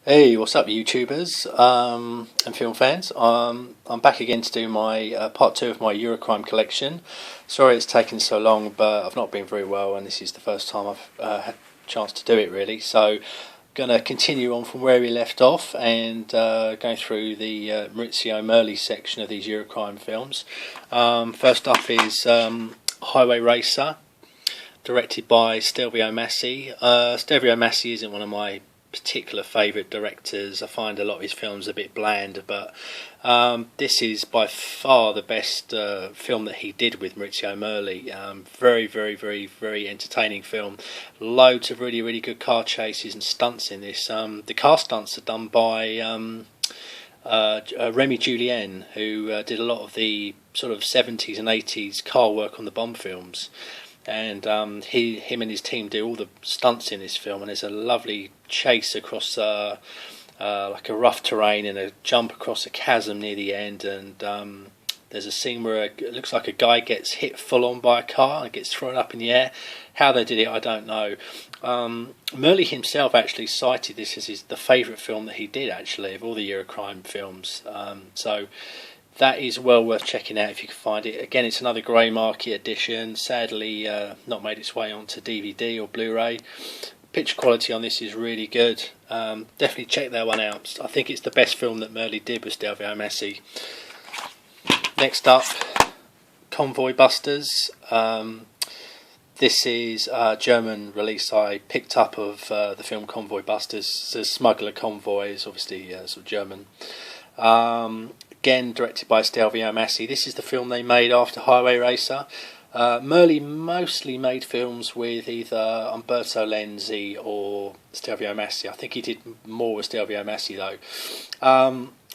Hey, what's up, YouTubers and film fans? I'm back again to do my part two of my Eurocrime collection. Sorry it's taken so long, but I've not been very well, and this is the first time I've had a chance to do it really. So, I'm going to continue on from where we left off and go through the Maurizio Merli section of these Eurocrime films. First up is Highway Racer, directed by Stelvio Massi. Stelvio Massi isn't one of my particular favourite directors. I find a lot of his films a bit bland, but this is by far the best film that he did with Maurizio Merli. Very entertaining film. Loads of really good car chases and stunts in this. The car stunts are done by Remy Julien, who did a lot of the sort of 70s and 80s car work on the Bond films. And him and his team do all the stunts in this film, and there's a lovely chase across like a rough terrain and a jump across a chasm near the end, and there's a scene where it looks like a guy gets hit full on by a car and gets thrown up in the air. How they did it, I don't know. Merli himself actually cited this as the favourite film that he did, actually, of all the Eurocrime films. So that is well worth checking out if you can find it. Again, it's another grey market edition, sadly not made its way onto DVD or Blu-ray. Picture quality on this is really good. Definitely check that one out. I think it's the best film that Merli did with Stelvio Massi. Next up, Crimebusters. This is a German release I picked up of the film Crimebusters. The Smuggler Convoy is obviously sort of German. Again, directed by Stelvio Massi. This is the film they made after Highway Racer. Merli mostly made films with either Umberto Lenzi or Stelvio Massi. I think he did more with Stelvio Massi though.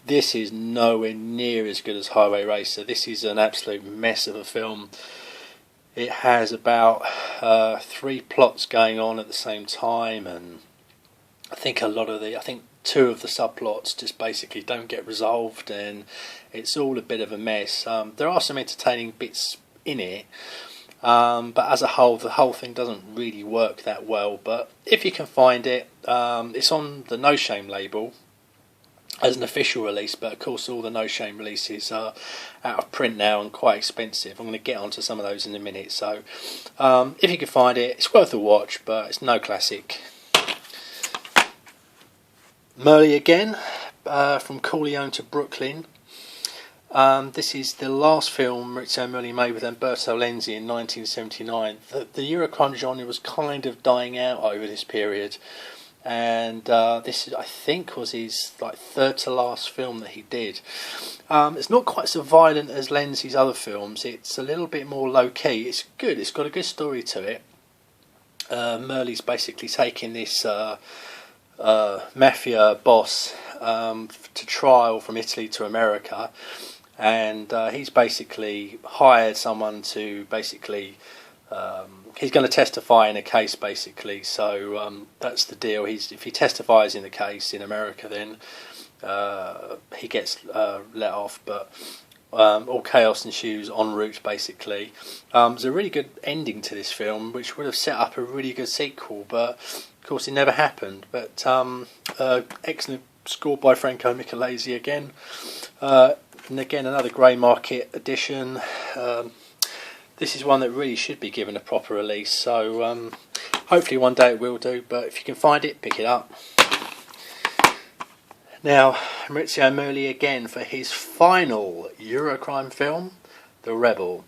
This is nowhere near as good as Highway Racer. This is an absolute mess of a film. It has about 3 plots going on at the same time, and I think two of the subplots just basically don't get resolved, and it's all a bit of a mess. There are some entertaining bits in it, but as a whole, the whole thing doesn't really work that well. But if you can find it, it's on the No Shame label as an official release, but of course all the No Shame releases are out of print now and quite expensive. I'm going to get onto some of those in a minute. So if you can find it, it's worth a watch, but it's no classic. Merli again, from Corleone to Brooklyn. This is the last film Maurizio Merli made with Umberto Lenzi in 1979. The Eurocrime genre was kind of dying out over this period, and this I think was his third to last film that he did. It's not quite so violent as Lenzi's other films. It's a little bit more low key. It's good. It's got a good story to it. Merli's basically taking this mafia boss to trial from Italy to America, and he's basically hired someone to basically he's going to testify in a case basically. So that's the deal. If he testifies in the case in America, then he gets let off, but all chaos ensues en route basically. There's a really good ending to this film which would have set up a really good sequel, but of course it never happened. But excellent score by Franco Michelesi again, and again another grey market edition. This is one that really should be given a proper release, so hopefully one day it will do, but if you can find it, pick it up. Now, Maurizio Merli again for his final Eurocrime film, The Rebel.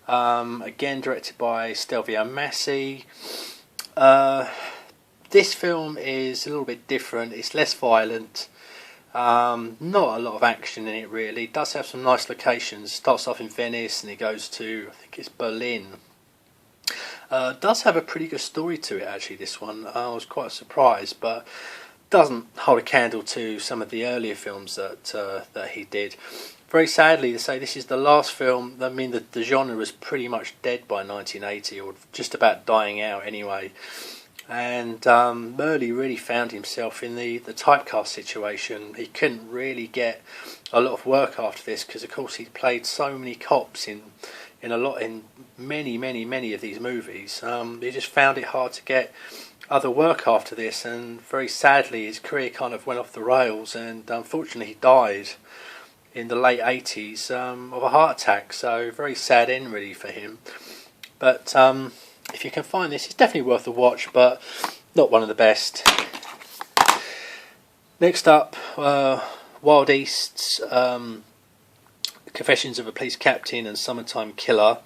Again directed by Stelvio Massi. This film is a little bit different. It's less violent. Not a lot of action in it really. It does have some nice locations. Starts off in Venice and it goes to, I think it's Berlin. Does have a pretty good story to it actually, this one. I was quite surprised, but doesn't hold a candle to some of the earlier films that he did. Very sadly to say, this is the last film. I mean, the genre was pretty much dead by 1980, or just about dying out anyway. And Merli really found himself in the typecast situation. He couldn't really get a lot of work after this because, of course, he'd played so many cops in many of these movies. He just found it hard to get other work after this, and very sadly his career kind of went off the rails, and unfortunately he died in the late 80s of a heart attack. So very sad end really for him. But if you can find this, it's definitely worth a watch, but not one of the best. Next up, Wild East's Confessions of a Police Captain and Summertime Killer.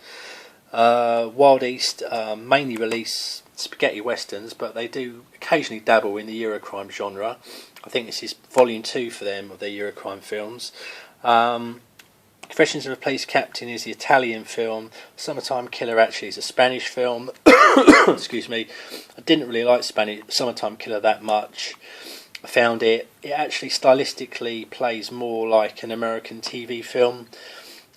Wild East mainly release spaghetti westerns, but they do occasionally dabble in the Eurocrime genre. I think this is volume 2 for them of their Eurocrime films. Confessions of a Police Captain is the Italian film. Summertime Killer actually is a Spanish film. Excuse me. I didn't really like Summertime Killer that much. I found it actually stylistically plays more like an American TV film.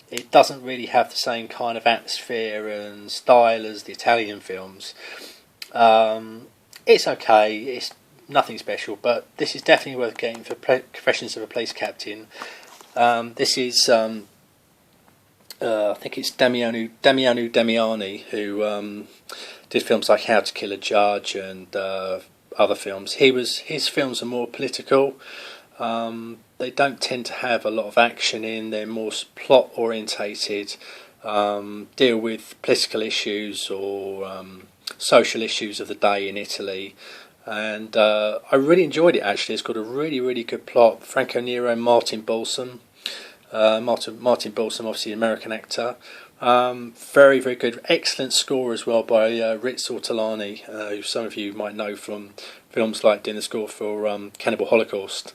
It doesn't really have the same kind of atmosphere and style as the Italian films. It's okay, it's nothing special, but this is definitely worth getting for Confessions of a Police Captain. This is, I think it's Damiano Damiani, who did films like How to Kill a Judge and other films. His films are more political. They don't tend to have a lot of action in. They're more plot orientated, deal with political issues or social issues of the day in Italy. And I really enjoyed it actually. It's got a really good plot. Franco Nero and Martin Balsam. Martin Balsam, obviously an American actor. Very good, excellent score as well by Ritz Ortolani, who some of you might know from films like doing the score for Cannibal Holocaust.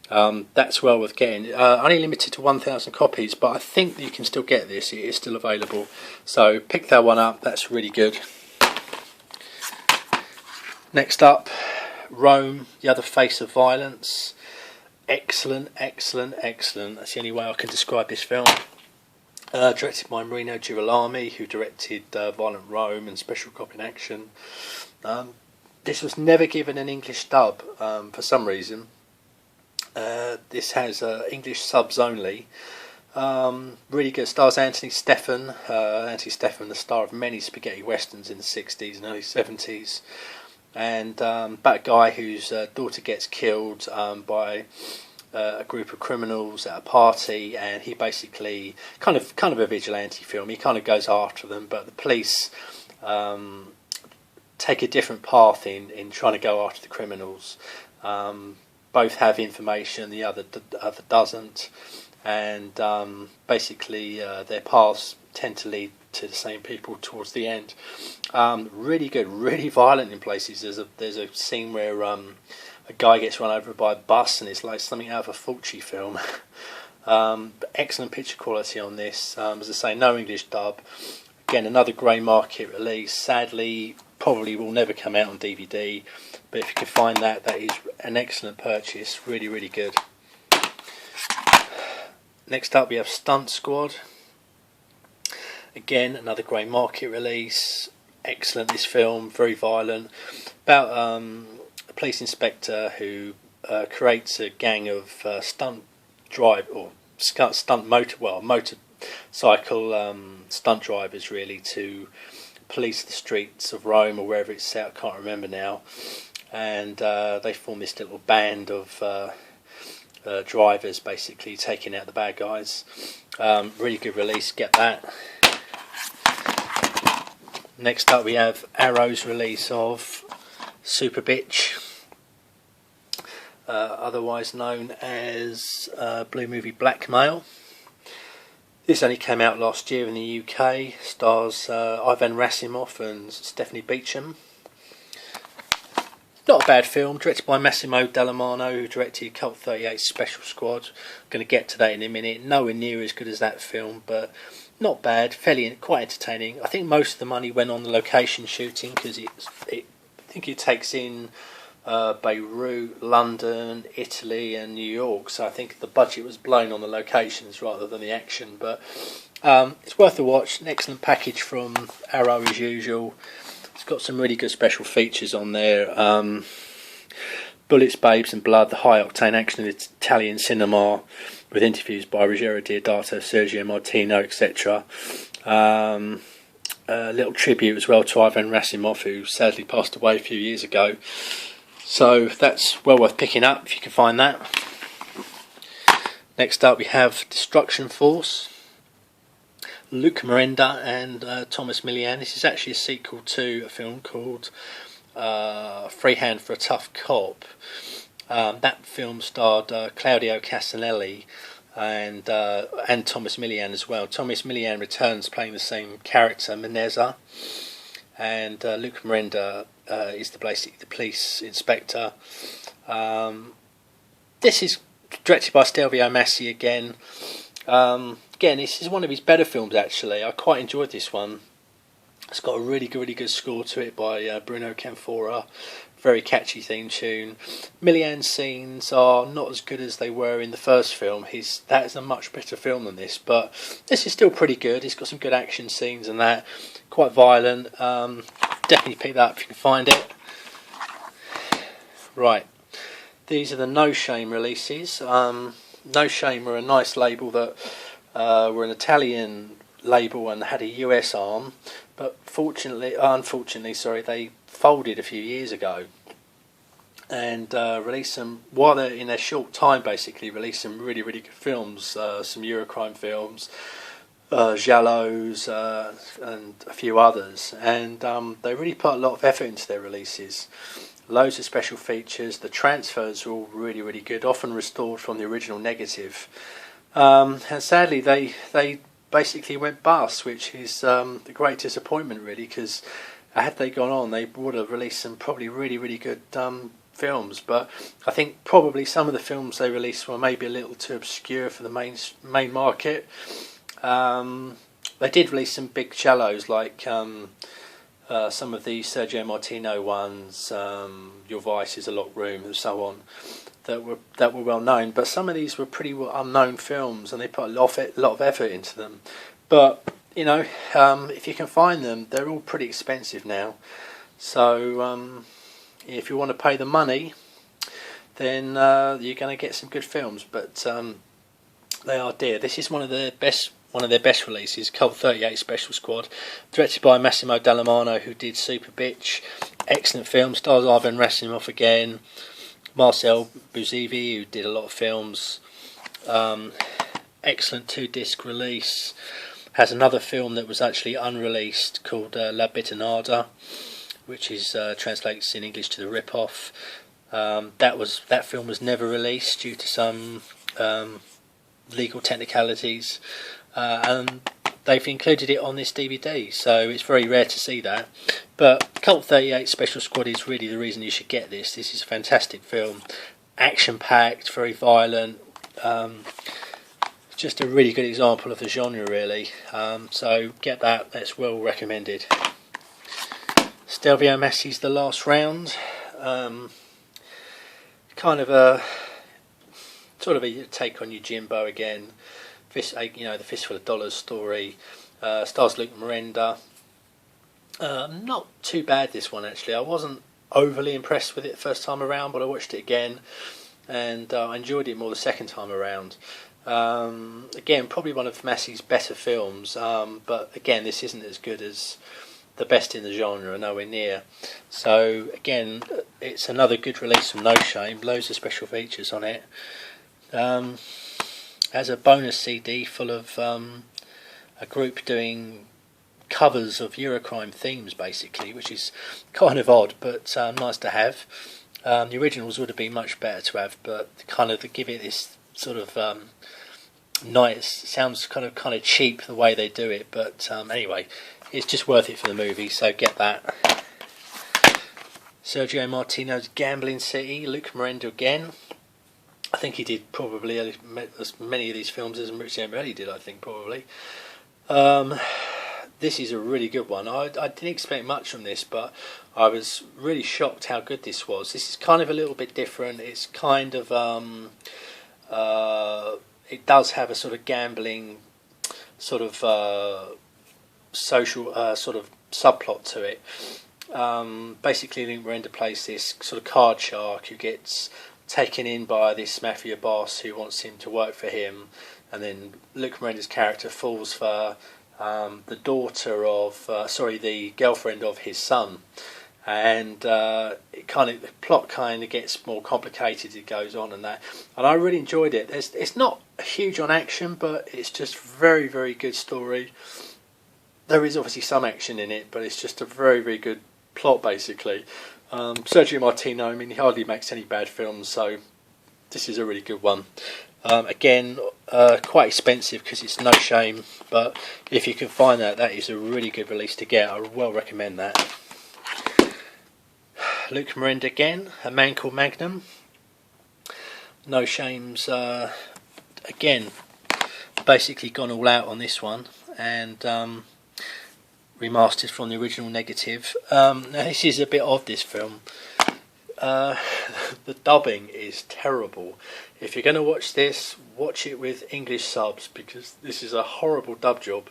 That's well worth getting. Only limited to 1,000 copies, but I think you can still get this. It is still available, so pick that one up. That's really good. Next up, Rome, the Other Face of Violence. Excellent. That's the only way I can describe this film. Directed by Marino Girolami, who directed Violent Rome and Special Cop in Action. This was never given an English dub for some reason. This has English subs only. Really good. Stars Anthony Stephan. Anthony Stephan, the star of many spaghetti westerns in the 60s and early 70s. And about a guy whose daughter gets killed by a group of criminals at a party, and he basically kind of a vigilante film. He kind of goes after them, but the police take a different path in trying to go after the criminals. Both have information, the other doesn't, and basically their paths tend to lead to the same people towards the end. Really good, really violent in places. There's a scene where a guy gets run over by a bus, and it's like something out of a Fulci film. But excellent picture quality on this. As I say, no English dub. Again, another grey market release. Sadly, probably will never come out on DVD. But if you can find that, that is an excellent purchase. Really good. Next up, we have Stunt Squad. Again, another grey market release. Excellent, this film, very violent. About a police inspector who creates a gang of motorcycle stunt drivers, really, to police the streets of Rome or wherever it's set. I can't remember now. And they form this little band of drivers, basically taking out the bad guys. Really good release. Get that. Next up, we have Arrow's release of Super Bitch, otherwise known as Blue Movie Blackmail. This only came out last year in the UK. Stars Ivan Rassimov and Stephanie Beacham. Not a bad film, directed by Massimo Dallamano, who directed Cult 38 Special Squad. I'm going to get to that in a minute. Nowhere near as good as that film, but not bad, quite entertaining. I think most of the money went on the location shooting, because I think it takes in Beirut, London, Italy and New York, so I think the budget was blown on the locations rather than the action. But it's worth a watch. An excellent package from Arrow as usual. It's got some really good special features on there. Bullets, Babes and Blood, the high octane action of Italian cinema, with interviews by Ruggero Deodato, Sergio Martino, etc. a little tribute as well to Ivan Rasimov, who sadly passed away a few years ago. So that's well worth picking up if you can find that. Next up we have Destruction Force. Luc Merenda and Thomas Millian. This is actually a sequel to a film called Freehand for a Tough Cop. That film starred Claudio Castanelli and Thomas Millian as well. Thomas Millian returns playing the same character, Meneza, and Luc Merenda is basically the police inspector. This is directed by Stelvio Massi again. Again, this is one of his better films actually. I quite enjoyed this one. It's got a really good score to it by Bruno Canfora. Very catchy theme tune. Millian's scenes are not as good as they were in the first film. That is a much better film than this, but this is still pretty good. It's got some good action scenes and that. Quite violent. Definitely pick that up if you can find it. Right. These are the No Shame releases. No Shame were a nice label that were an Italian label and had a US arm, but unfortunately, they folded a few years ago and released some, while they're in their short time, basically released some really good films, some Eurocrime films, Giallos, and a few others, and they really put a lot of effort into their releases. Loads of special features. The transfers are all really good, often restored from the original negative. And sadly, they basically went bust, which is a great disappointment, really, because had they gone on, they would have released some probably really good films. But I think probably some of the films they released were maybe a little too obscure for the main market. They did release some big cellos, like some of the Sergio Martino ones, Your Vice is a Locked Room, and so on, that were well known. But some of these were pretty unknown films, and they put a lot of effort into them. But you know, if you can find them, they're all pretty expensive now. So if you want to pay the money, then you're going to get some good films. But they are dear. This is one of their best releases, Cult 38 Special Squad, directed by Massimo Dallamano, who did Super Bitch. Excellent film, stars Ivan Rasimov again, Marcel Buzivi, who did a lot of films. Excellent 2-disc release. Has another film that was actually unreleased called La Bitonada, which is translates in English to The Rip-Off. That film was never released due to some legal technicalities. And they've included it on this DVD, so it's very rare to see that. But Cult 38 Special Squad is really the reason you should get this. This is a fantastic film, action-packed, very violent, just a really good example of the genre, really. So get that, that's well recommended. Stelvio Massi's The Last Round, kind of a sort of a take on Yojimbo again. The Fistful of Dollars story. Stars Luc Merenda. Not too bad, this one, actually. I wasn't overly impressed with it the first time around, but I watched it again and I enjoyed it more the second time around. Again, probably one of Massi's better films, but again, this isn't as good as the best in the genre, nowhere near. So again, it's another good release from No Shame. Loads of special features on it. Has a bonus CD full of a group doing covers of Eurocrime themes, basically, which is kind of odd, but nice to have. The originals would have been much better to have, but kind of to give it this sort of nice, sounds kind of cheap the way they do it, but anyway, it's just worth it for the movie, so get that. Sergio Martino's Gambling City, Luc Merenda again. I think he did probably as many of these films as Maurizio Morelli did, I think, probably. This is a really good one. I didn't expect much from this, but I was really shocked how good this was. This is kind of a little bit different. It's kind of it does have a sort of gambling, sort of social sort of subplot to it. Basically, Luc Merenda plays this sort of card shark who gets taken in by this mafia boss who wants him to work for him, and then Luc Merenda's character falls for the daughter of, the girlfriend of his son, and the plot kind of gets more complicated as it goes on, and I really enjoyed it. It's not huge on action, but it's just very, very good story. There is obviously some action in it, but it's just a very, very good plot basically. Sergio Martino, I mean, he hardly makes any bad films, so this is a really good one. Again, quite expensive because it's No Shame, but if you can find that is a really good release to get. I well recommend that. Luke Miranda again, A Man Called Magnum. No Shame's again basically gone all out on this one, and remastered from the original negative. Now this is a bit odd, this film. The dubbing is terrible. If you're going to watch this, watch it with English subs, because this is a horrible dub job.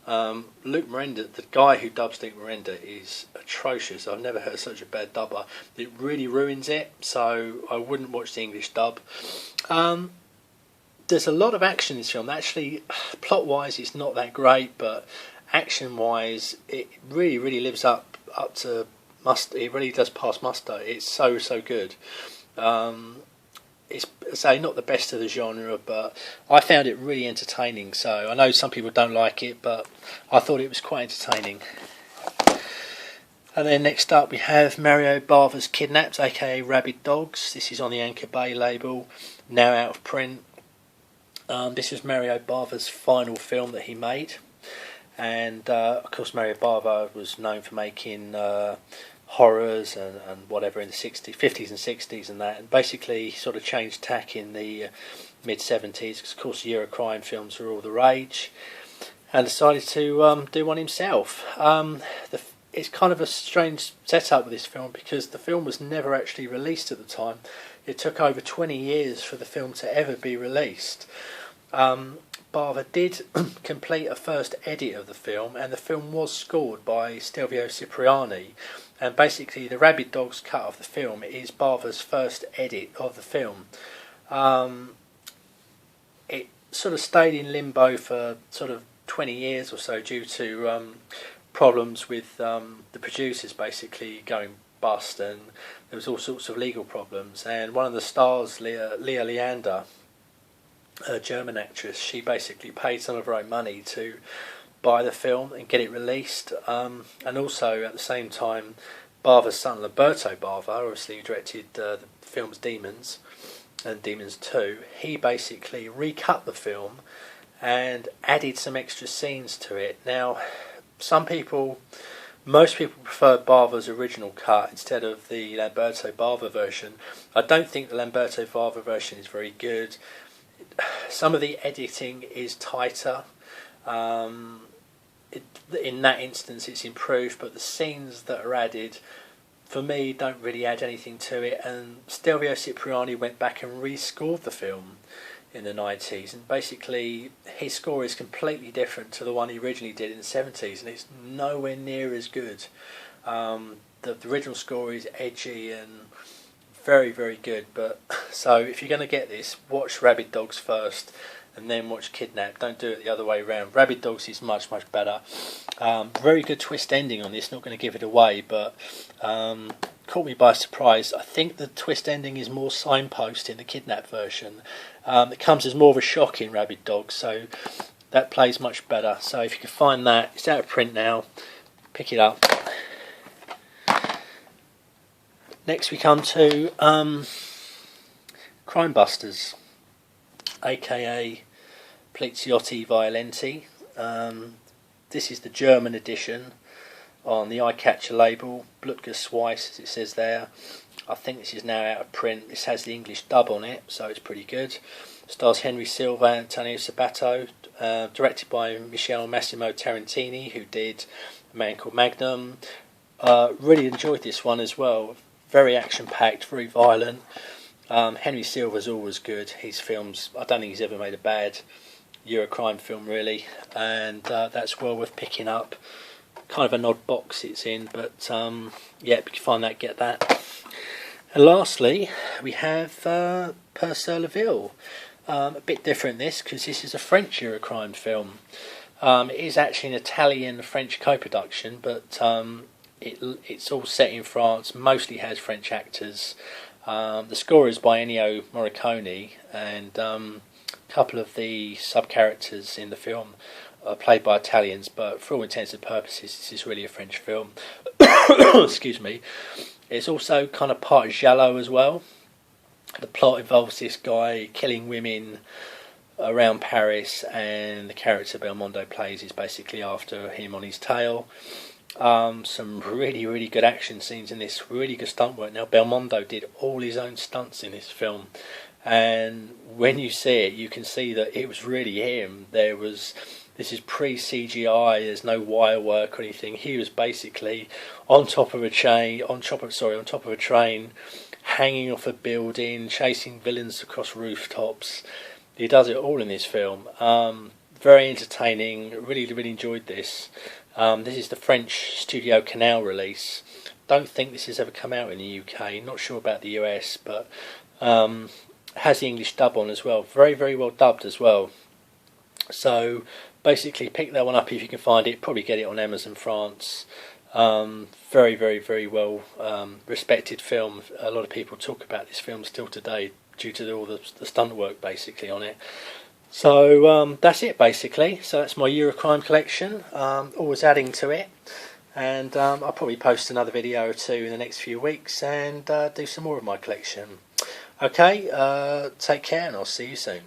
Luke Miranda, the guy who dubs Luke Miranda, is atrocious. I've never heard such a bad dubber. It really ruins it, so I wouldn't watch the English dub. There's a lot of action in this film. Actually, plot-wise, it's not that great, but action-wise, it really, really lives up to muster. It really does pass muster. It's so good. It's, say, not the best of the genre, but I found it really entertaining. So I know some people don't like it, but I thought it was quite entertaining. And then next up we have Mario Bava's Kidnapped, aka Rabid Dogs. This is on the Anchor Bay label, now out of print. This was Mario Bava's final film that he made. And of course Mario Bava was known for making horrors and whatever in the 50s and 60s and that, and basically sort of changed tack in the mid-70s, because of course Eurocrime films were all the rage, and decided to do one himself. It's kind of a strange setup with this film, because the film was never actually released at the time. It took over 20 years for the film to ever be released. Bava did complete a first edit of the film, and the film was scored by Stelvio Cipriani, and basically the Rabid Dogs cut of the film is Bava's first edit of the film. It sort of stayed in limbo for sort of 20 years or so due to problems with the producers basically going bust, and there was all sorts of legal problems. And one of the stars, Leah Leander, a German actress, she basically paid some of her own money to buy the film and get it released, and also at the same time Bava's son Lamberto Bava, obviously who directed the films Demons and Demons 2, he basically recut the film and added some extra scenes to it. Now most people prefer Bava's original cut instead of the Lamberto Bava version. I don't think the Lamberto Bava version is very good. Some of the editing is tighter. In that instance it's improved, but the scenes that are added for me don't really add anything to it. And Stelvio Cipriani went back and rescored the film in the 90s, and basically his score is completely different to the one he originally did in the 70s, and it's nowhere near as good. The original score is edgy and very, very good, but so if you're going to get this, watch Rabid Dogs first and then watch Kidnapped. Don't do it the other way around. Rabid Dogs is much better. Very good twist ending on this, not going to give it away, but caught me by surprise. I think the twist ending is more signpost in the Kidnapped version. It comes as more of a shock in Rabid Dogs, so that plays much better. So if you can find that, it's out of print now, pick it up. Next we come to Crimebusters, aka Poliziotti Violenti. This is the German edition on the Eyecatcher label, Blutges Weiss as it says there. I think this is now out of print. This has the English dub on it, so it's pretty good. Stars Henry Silva and Antonio Sabato, directed by Michel Massimo Tarantini, who did A Man Called Magnum. Really enjoyed this one as well. Very action-packed, very violent. Henry Silva's always good. His films, I don't think he's ever made a bad Eurocrime film really, and that's well worth picking up. Kind of an odd box it's in, but yeah, if you can find that, get that. And lastly, we have Peur, ville. A bit different this, because this is a French Eurocrime film. It is actually an Italian-French co-production, but it's all set in France, mostly has French actors. The score is by Ennio Morricone, and a couple of the sub-characters in the film are played by Italians, but for all intents and purposes this is really a French film. Excuse me. It's also kind of part giallo as well. The plot involves this guy killing women around Paris, and the character Belmondo plays is basically after him on his tail. Some really good action scenes in this, really good stunt work. Now Belmondo did all his own stunts in this film, and when you see it you can see that it was really him. This is pre-CGI, there's no wire work or anything. He was basically on top of a train, hanging off a building, chasing villains across rooftops. He does it all in this film. Very entertaining. Really enjoyed this. This is the French Studio Canal release. Don't think this has ever come out in the UK. Not sure about the US, but has the English dub on as well. Very well dubbed as well. So basically pick that one up if you can find it. Probably get it on Amazon France. Very well respected film. A lot of people talk about this film still today due to all the stunt work basically on it. So that's it basically. So that's my Eurocrime collection. Always adding to it, and I'll probably post another video or two in the next few weeks and do some more of my collection. Okay, take care and I'll see you soon.